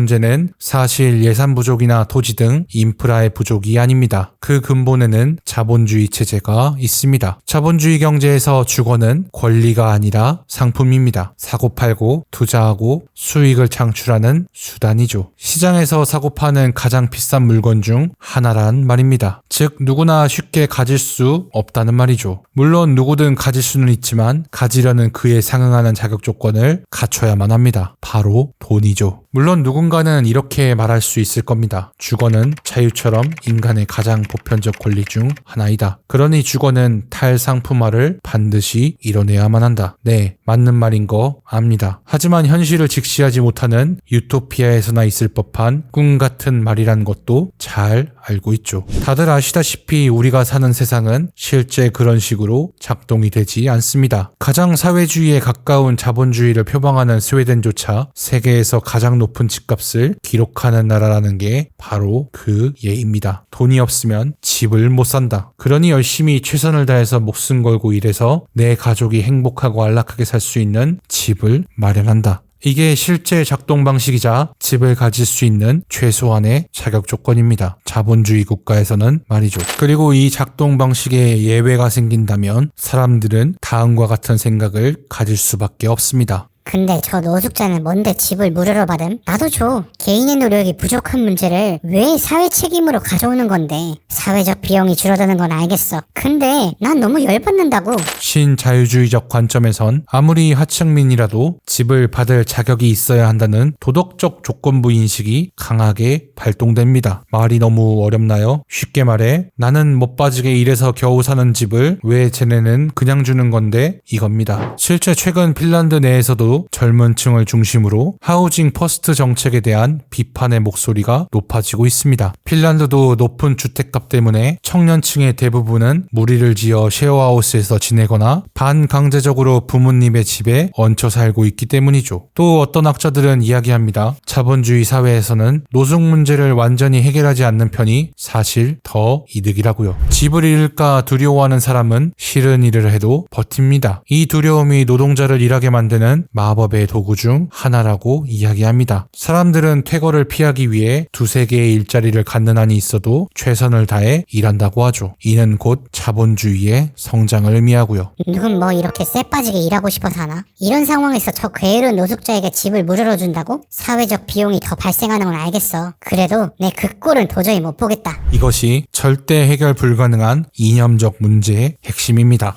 문제는 사실 예산 부족이나 토지 등 인프라의 부족이 아닙니다. 그 근본에는 자본주의 체제가 있습니다. 자본주의 경제에서 주거는 권리가 아니라 상품입니다. 사고팔고 투자하고 수익을 창출하는 수단이죠. 시장에서 사고파는 가장 비싼 물건 중 하나란 말입니다. 즉 누구나 쉽게 가질 수 없다는 말이죠. 물론 누구든 가질 수는 있지만 가지려는 그에 상응하는 자격 조건을 갖춰야만 합니다. 바로 돈이죠. 물론 누군가는 이렇게 말할 수 있을 겁니다. 주거는 자유처럼 인간의 가장 보편적 권리 중 하나이다. 그러니 주거는 탈상품화를 반드시 이뤄내야만 한다. 네, 맞는 말인 거 압니다. 하지만 현실을 직시하지 못하는 유토피아에서나 있을 법한 꿈 같은 말이란 것도 잘 알고 있죠. 다들 아시다시피 우리가 사는 세상은 실제 그런 식으로 작동이 되지 않습니다. 가장 사회주의에 가까운 자본주의를 표방하는 스웨덴조차 세계에서 가장 높은 집값을 기록하는 나라라는 게 바로 그 예입니다. 돈이 없으면 집을 못 산다. 그러니 열심히 최선을 다해서 목숨 걸고 일해서 내 가족이 행복하고 안락하게 살 수 있는 집을 마련한다. 이게 실제 작동 방식이자 집을 가질 수 있는 최소한의 자격 조건입니다. 자본주의 국가에서는 말이죠. 그리고 이 작동 방식에 예외가 생긴다면 사람들은 다음과 같은 생각을 가질 수밖에 없습니다. 근데 저 노숙자는 뭔데 집을 무료로 받음? 나도 줘. 개인의 노력이 부족한 문제를 왜 사회 책임으로 가져오는 건데? 사회적 비용이 줄어드는 건 알겠어. 근데 난 너무 열받는다고. 신자유주의적 관점에선 아무리 하층민이라도 집을 받을 자격이 있어야 한다는 도덕적 조건부 인식이 강하게 발동됩니다. 말이 너무 어렵나요? 쉽게 말해 나는 못 빠지게 일해서 겨우 사는 집을 왜 쟤네는 그냥 주는 건데 이겁니다. 실제 최근 핀란드 내에서도 젊은 층을 중심으로 하우징 퍼스트 정책에 대한 비판의 목소리가 높아지고 있습니다. 핀란드도 높은 주택값 때문에 청년층의 대부분은 무리를 지어 쉐어하우스에서 지내거나 반강제적으로 부모님의 집에 얹혀 살고 있기 때문이죠. 또 어떤 학자들은 이야기합니다. 자본주의 사회에서는 노숙 문제를 완전히 해결하지 않는 편이 사실 더 이득이라고요. 집을 잃을까 두려워하는 사람은 싫은 일을 해도 버팁니다. 이 두려움이 노동자를 일하게 만드는 마법의 도구 중 하나라고 이야기합니다. 사람들은 퇴거를 피하기 위해 두세 개의 일자리를 갖는 한이 있어도 최선을 다해 일한다고 하죠. 이는 곧 자본주의의 성장을 의미하고요. 누군 뭐 이렇게 쎄 빠지게 일하고 싶어서 하나? 이런 상황에서 저 게으른 노숙자에게 집을 무료로 준다고? 사회적 비용이 더 발생하는 건 알겠어. 그래도 내 그 꼴은 도저히 못 보겠다. 이것이 절대 해결 불가능한 이념적 문제의 핵심입니다.